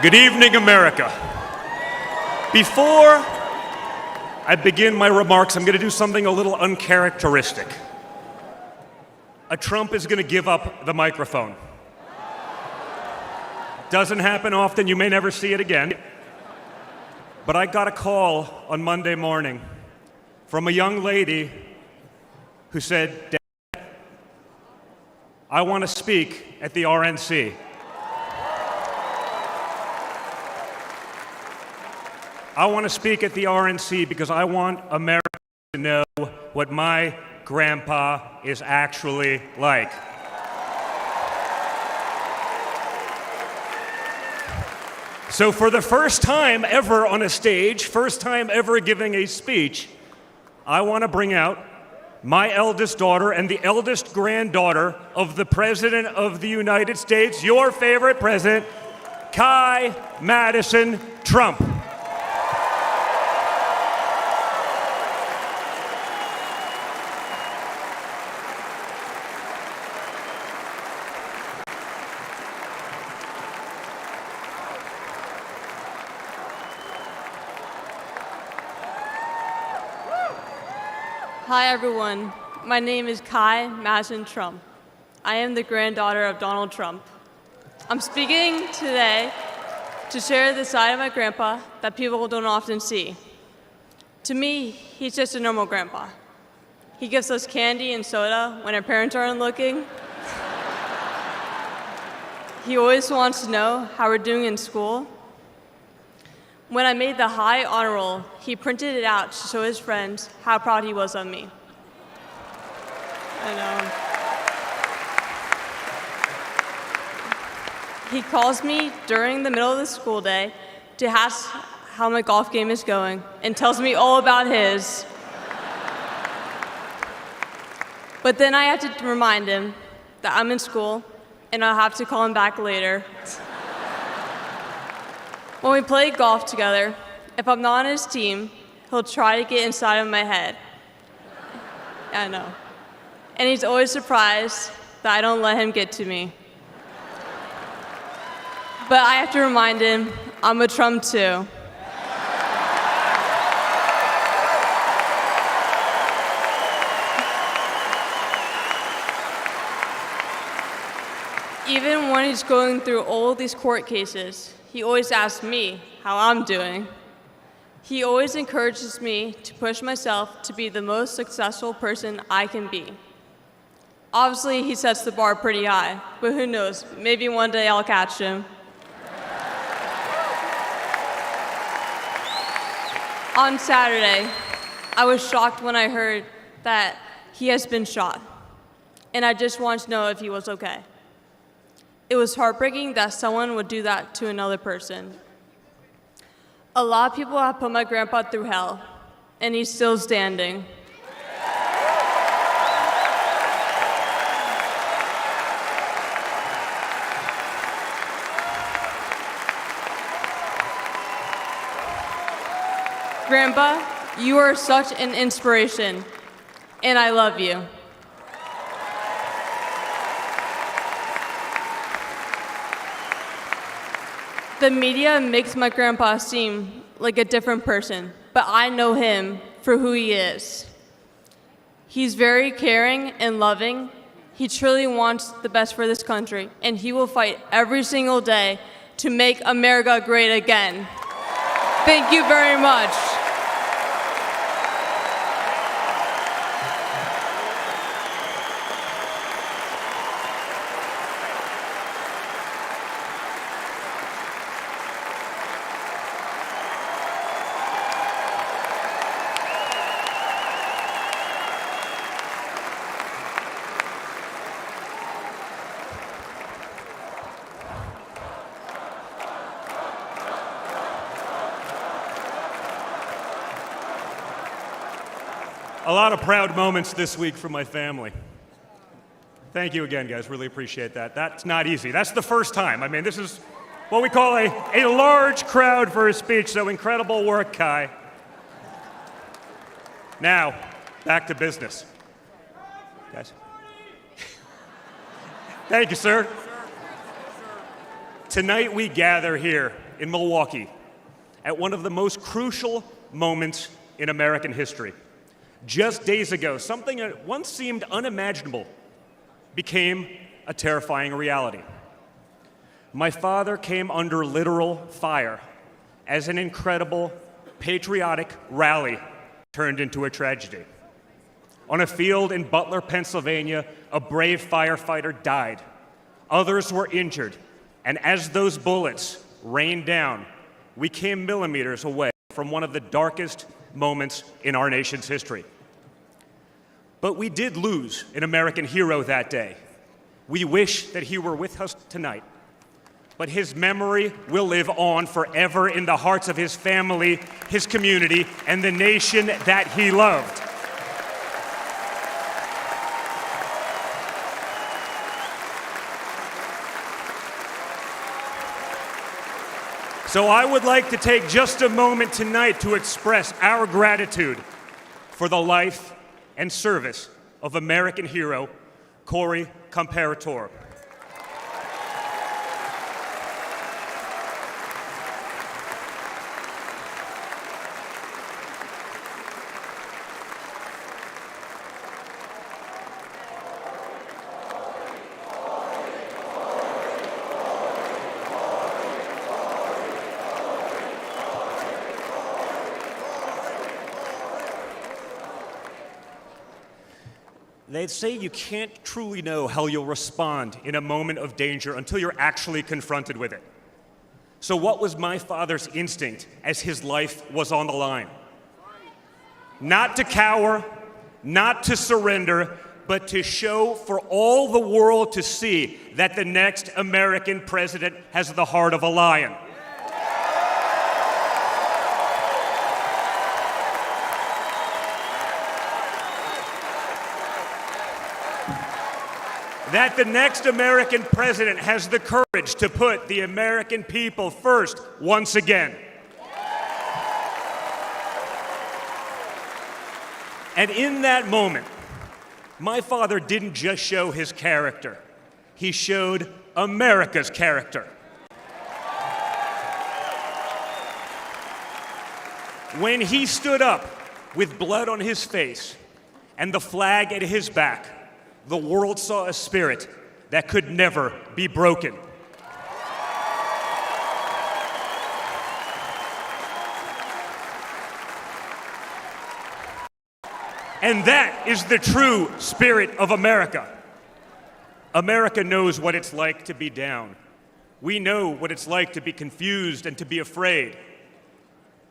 Good evening, America. Before I begin my remarks, I'm going to do something a little uncharacteristic. A Trump is going to give up the microphone. Doesn't happen often, you may never see it again. But I got a call on Monday morning from a young lady who said, "Dad, I want to speak at the RNC." I want to speak at the RNC because I want America to know what my grandpa is actually like. So for the first time ever on a stage, first time ever giving a speech, I want to bring out my eldest daughter and the eldest granddaughter of the President of the United States, your favorite president, Kai Madison Trump. Hi everyone, my name is Kai Madison Trump. I am the granddaughter of Donald Trump. I'm speaking today to share the side of my grandpa that people don't often see. To me, he's just a normal grandpa. He gives us candy and soda when our parents aren't looking. He always wants to know how we're doing in school. When I made the high honor roll, he printed it out to show his friends how proud he was of me. I know. He calls me during the middle of the school day to ask how my golf game is going and tells me all about his. But then I have to remind him that I'm in school and I'll have to call him back later. When we play golf together, if I'm not on his team, he'll try to get inside of my head. I know. And he's always surprised that I don't let him get to me. But I have to remind him, I'm a Trump too. Even when he's going through all these court cases, he always asks me how I'm doing. He always encourages me to push myself to be the most successful person I can be. Obviously, he sets the bar pretty high, but who knows, maybe one day I'll catch him. On Saturday, I was shocked when I heard that he has been shot, and I just wanted to know if he was okay. It was heartbreaking that someone would do that to another person. A lot of people have put my grandpa through hell, and he's still standing. Grandpa, you are such an inspiration, and I love you. The media makes my grandpa seem like a different person, but I know him for who he is. He's very caring and loving. He truly wants the best for this country, and he will fight every single day to make America great again. Thank you very much. A lot of proud moments this week from my family. Thank you again, guys. Really appreciate that. That's not easy. That's the first time. I mean, this is what we call a large crowd for a speech, so incredible work, Kai. Now, back to business. Guys. Thank you, sir. Tonight we gather here in Milwaukee at one of the most crucial moments in American history. Just days ago, something that once seemed unimaginable became a terrifying reality. My father came under literal fire as an incredible, patriotic rally turned into a tragedy. On a field in Butler, Pennsylvania, a brave firefighter died. Others were injured, and as those bullets rained down, we came millimeters away from one of the darkest moments in our nation's history. But we did lose an American hero that day. We wish that he were with us tonight, but his memory will live on forever in the hearts of his family, his community, and the nation that he loved. So I would like to take just a moment tonight to express our gratitude for the life and service of American hero Corey Comparator. They say you can't truly know how you'll respond in a moment of danger until you're actually confronted with it. So what was my father's instinct as his life was on the line? Not to cower, not to surrender, but to show for all the world to see that the next American president has the heart of a lion. That the next American president has the courage to put the American people first once again. And in that moment, my father didn't just show his character, he showed America's character. When he stood up with blood on his face and the flag at his back, the world saw a spirit that could never be broken. And that is the true spirit of America. America knows what it's like to be down. We know what it's like to be confused and to be afraid.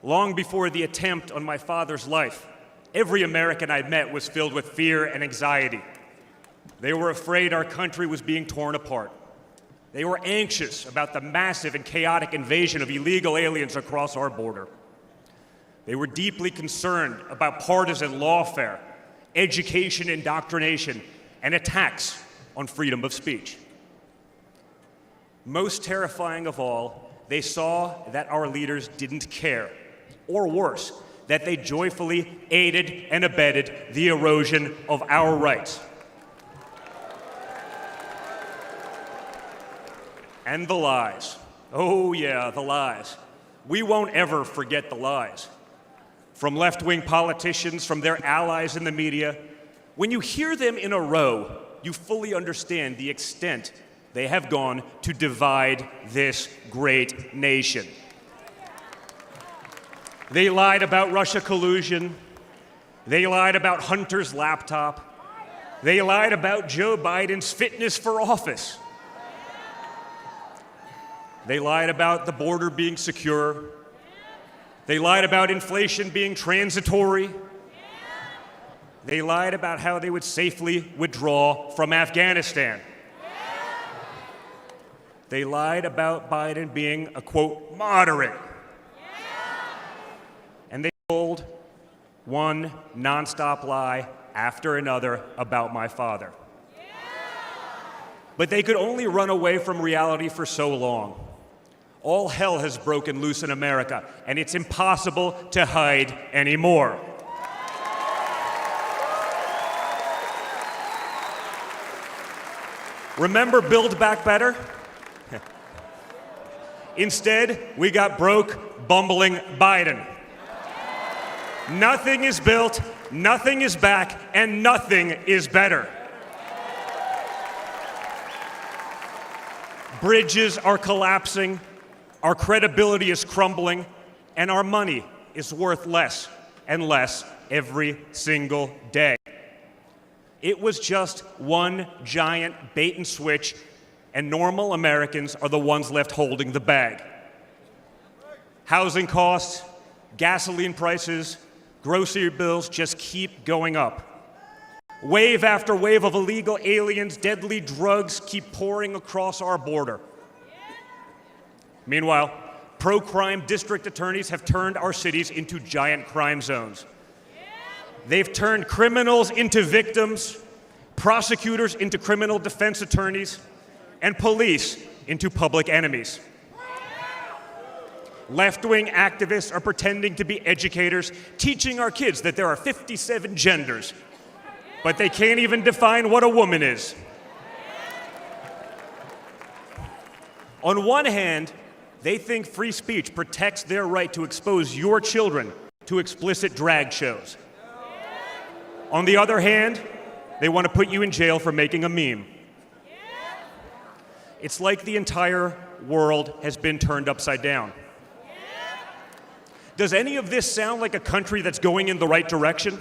Long before the attempt on my father's life, every American I met was filled with fear and anxiety. They were afraid our country was being torn apart. They were anxious about the massive and chaotic invasion of illegal aliens across our border. They were deeply concerned about partisan lawfare, education indoctrination, and attacks on freedom of speech. Most terrifying of all, they saw that our leaders didn't care, or worse, that they joyfully aided and abetted the erosion of our rights. And the lies. Oh yeah, the lies. We won't ever forget the lies. From left-wing politicians, from their allies in the media, when you hear them in a row, you fully understand the extent they have gone to divide this great nation. They lied about Russia collusion. They lied about Hunter's laptop. They lied about Joe Biden's fitness for office. They lied about the border being secure. They lied about inflation being transitory. They lied about how they would safely withdraw from Afghanistan. They lied about Biden being a, quote, moderate. And they told one nonstop lie after another about my father. But they could only run away from reality for so long. All hell has broken loose in America, and it's impossible to hide anymore. Remember Build Back Better? Instead, we got broke, bumbling Biden. Nothing is built, nothing is back, and nothing is better. Bridges are collapsing, our credibility is crumbling, and our money is worth less and less every single day. It was just one giant bait and switch, and normal Americans are the ones left holding the bag. Housing costs, gasoline prices, grocery bills just keep going up. Wave after wave of illegal aliens, deadly drugs keep pouring across our border. Meanwhile, pro-crime district attorneys have turned our cities into giant crime zones. They've turned criminals into victims, prosecutors into criminal defense attorneys, and police into public enemies. Left-wing activists are pretending to be educators, teaching our kids that there are 57 genders, but they can't even define what a woman is. On one hand, they think free speech protects their right to expose your children to explicit drag shows. On the other hand, they want to put you in jail for making a meme. It's like the entire world has been turned upside down. Does any of this sound like a country that's going in the right direction?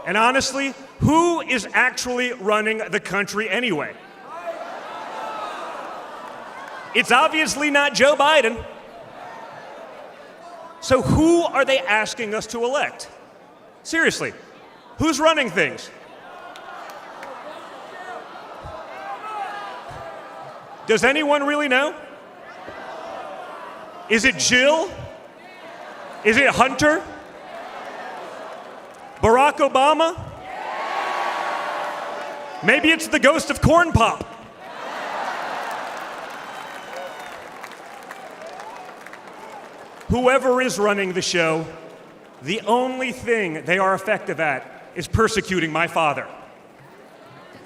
And honestly, who is actually running the country anyway? It's obviously not Joe Biden. So who are they asking us to elect? Seriously, who's running things? Does anyone really know? Is it Jill? Is it Hunter? Barack Obama? Maybe it's the ghost of Corn Pop. Whoever is running the show, the only thing they are effective at is persecuting my father.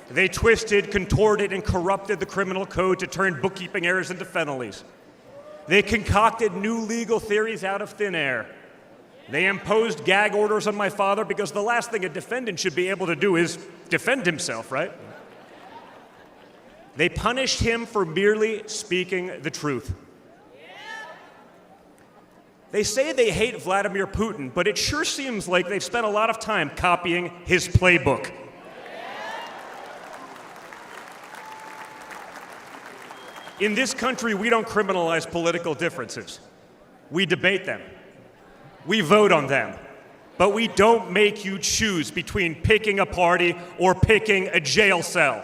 They twisted, contorted, and corrupted the criminal code to turn bookkeeping errors into felonies. They concocted new legal theories out of thin air. They imposed gag orders on my father because the last thing a defendant should be able to do is defend himself, right? They punished him for merely speaking the truth. They say they hate Vladimir Putin, but it sure seems like they've spent a lot of time copying his playbook. In this country, we don't criminalize political differences. We debate them. We vote on them. But we don't make you choose between picking a party or picking a jail cell.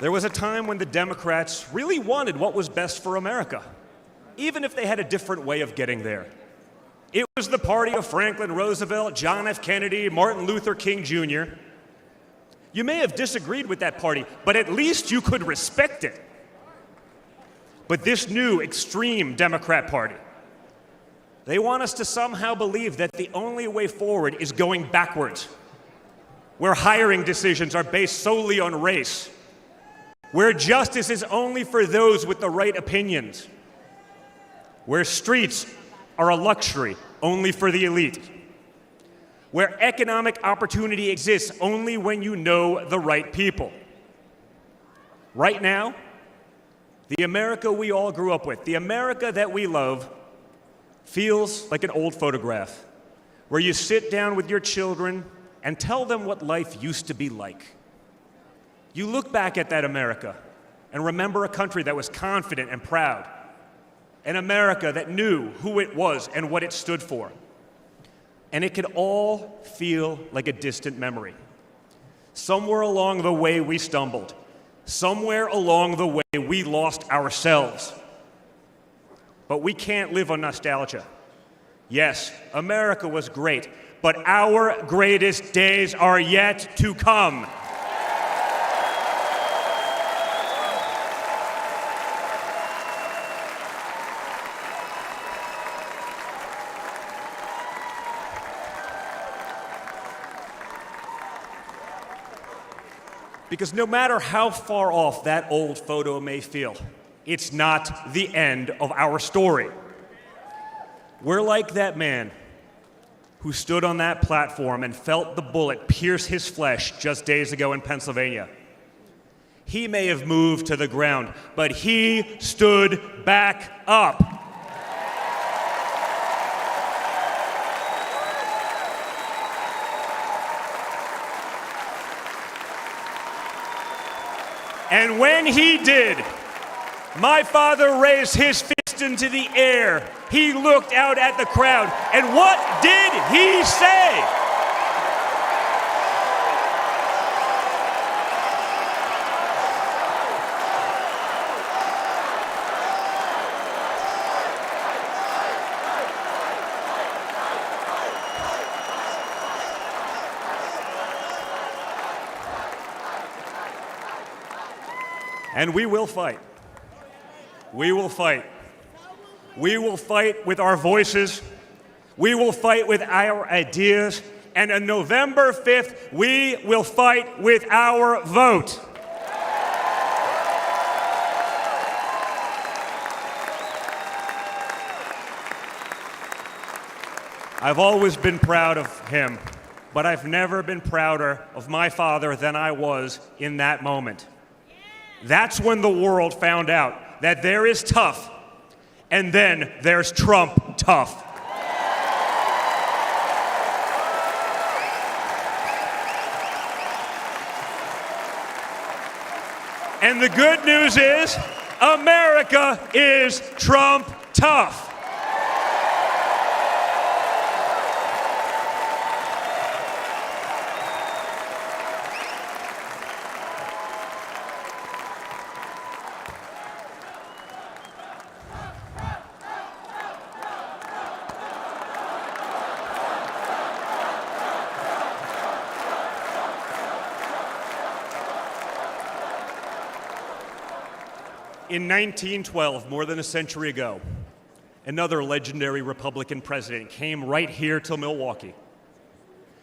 There was a time when the Democrats really wanted what was best for America, even if they had a different way of getting there. It was the party of Franklin Roosevelt, John F. Kennedy, Martin Luther King Jr. You may have disagreed with that party, but at least you could respect it. But this new extreme Democrat Party, they want us to somehow believe that the only way forward is going backwards, where hiring decisions are based solely on race, where justice is only for those with the right opinions, where streets are a luxury only for the elite, where economic opportunity exists only when you know the right people. Right now, the America we all grew up with, the America that we love, feels like an old photograph where you sit down with your children and tell them what life used to be like. You look back at that America and remember a country that was confident and proud, an America that knew who it was and what it stood for. And it could all feel like a distant memory. Somewhere along the way we stumbled. Somewhere along the way we lost ourselves. But we can't live on nostalgia. Yes, America was great, but our greatest days are yet to come. Because no matter how far off that old photo may feel, it's not the end of our story. We're like that man who stood on that platform and felt the bullet pierce his flesh just days ago in Pennsylvania. He may have moved to the ground, but he stood back up. And when he did, my father raised his fist into the air. He looked out at the crowd, and what did he say? And we will fight. We will fight. We will fight with our voices. We will fight with our ideas. And on November 5th, we will fight with our vote. I've always been proud of him, but I've never been prouder of my father than I was in that moment. That's when the world found out that there is tough, and then there's Trump tough. And the good news is, America is Trump tough. In 1912, more than a century ago, another legendary Republican president came right here to Milwaukee.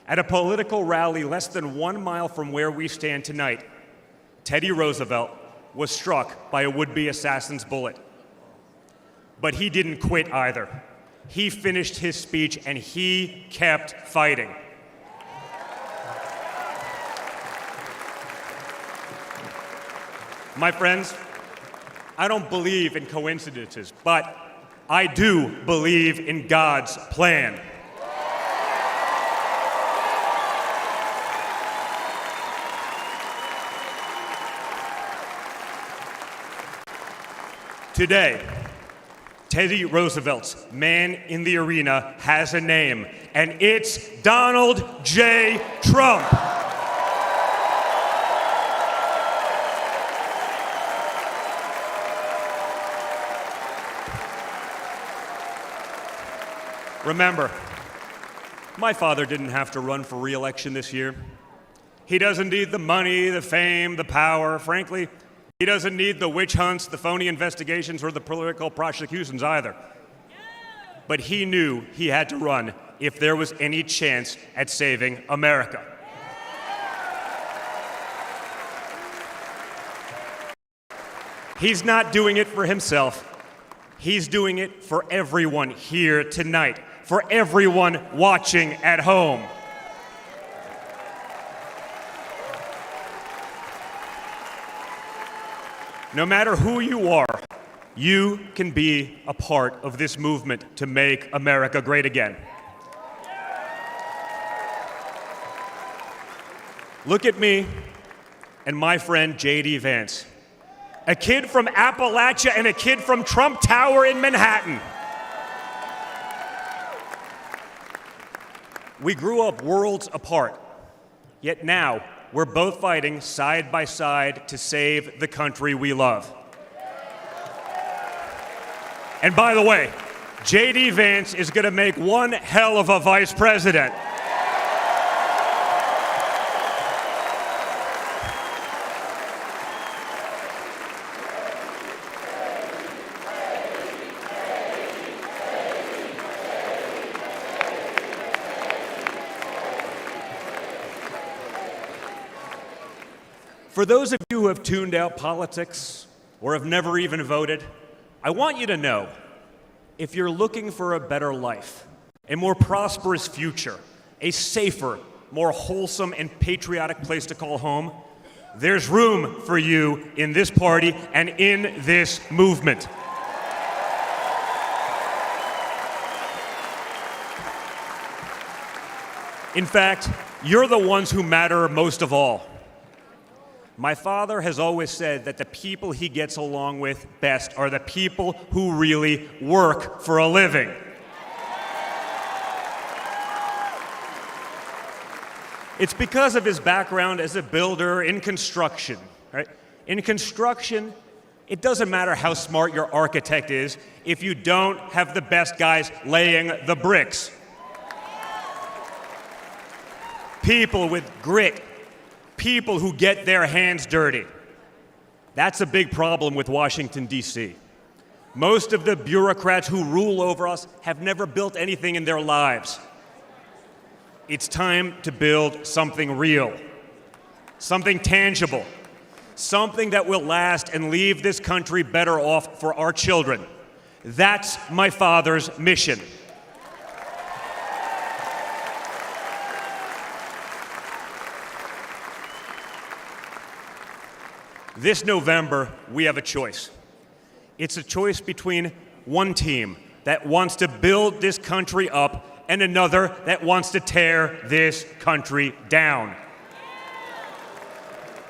At a political rally less than 1 mile from where we stand tonight, Teddy Roosevelt was struck by a would-be assassin's bullet. But he didn't quit either. He finished his speech and he kept fighting. My friends, I don't believe in coincidences, but I do believe in God's plan. Today, Teddy Roosevelt's man in the arena has a name, and it's Donald J. Trump. Remember, my father didn't have to run for re-election this year. He doesn't need the money, the fame, the power. Frankly, he doesn't need the witch hunts, the phony investigations, or the political prosecutions either. But he knew he had to run if there was any chance at saving America. He's not doing it for himself. He's doing it for everyone here tonight, for everyone watching at home. No matter who you are, you can be a part of this movement to make America great again. Look at me and my friend J.D. Vance, a kid from Appalachia and a kid from Trump Tower in Manhattan. We grew up worlds apart, yet now we're both fighting side by side to save the country we love. And by the way, J.D. Vance is going to make one hell of a vice president. For those of you who have tuned out politics or have never even voted, I want you to know, if you're looking for a better life, a more prosperous future, a safer, more wholesome and patriotic place to call home, there's room for you in this party and in this movement. In fact, you're the ones who matter most of all. My father has always said that the people he gets along with best are the people who really work for a living. It's because of his background as a builder in construction, right? In construction, it doesn't matter how smart your architect is if you don't have the best guys laying the bricks. People with grit, people who get their hands dirty. That's a big problem with Washington, D.C. Most of the bureaucrats who rule over us have never built anything in their lives. It's time to build something real, something tangible, something that will last and leave this country better off for our children. That's my father's mission. This November, we have a choice. It's a choice between one team that wants to build this country up and another that wants to tear this country down.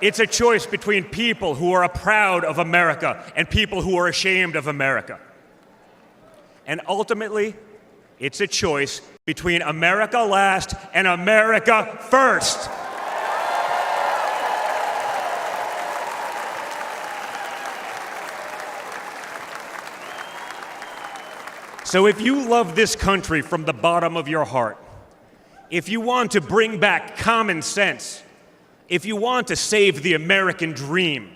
It's a choice between people who are proud of America and people who are ashamed of America. And ultimately, it's a choice between America last and America first. So if you love this country from the bottom of your heart, if you want to bring back common sense, if you want to save the American dream,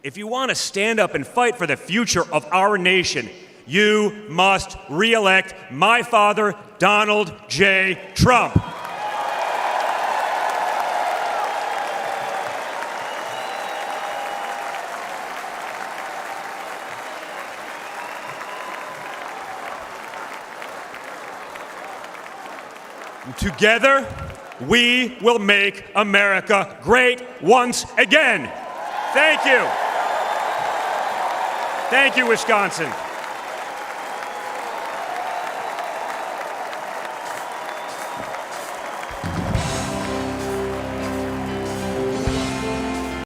if you want to stand up and fight for the future of our nation, you must re-elect my father, Donald J. Trump. Together, we will make America great once again. Thank you. Thank you, Wisconsin.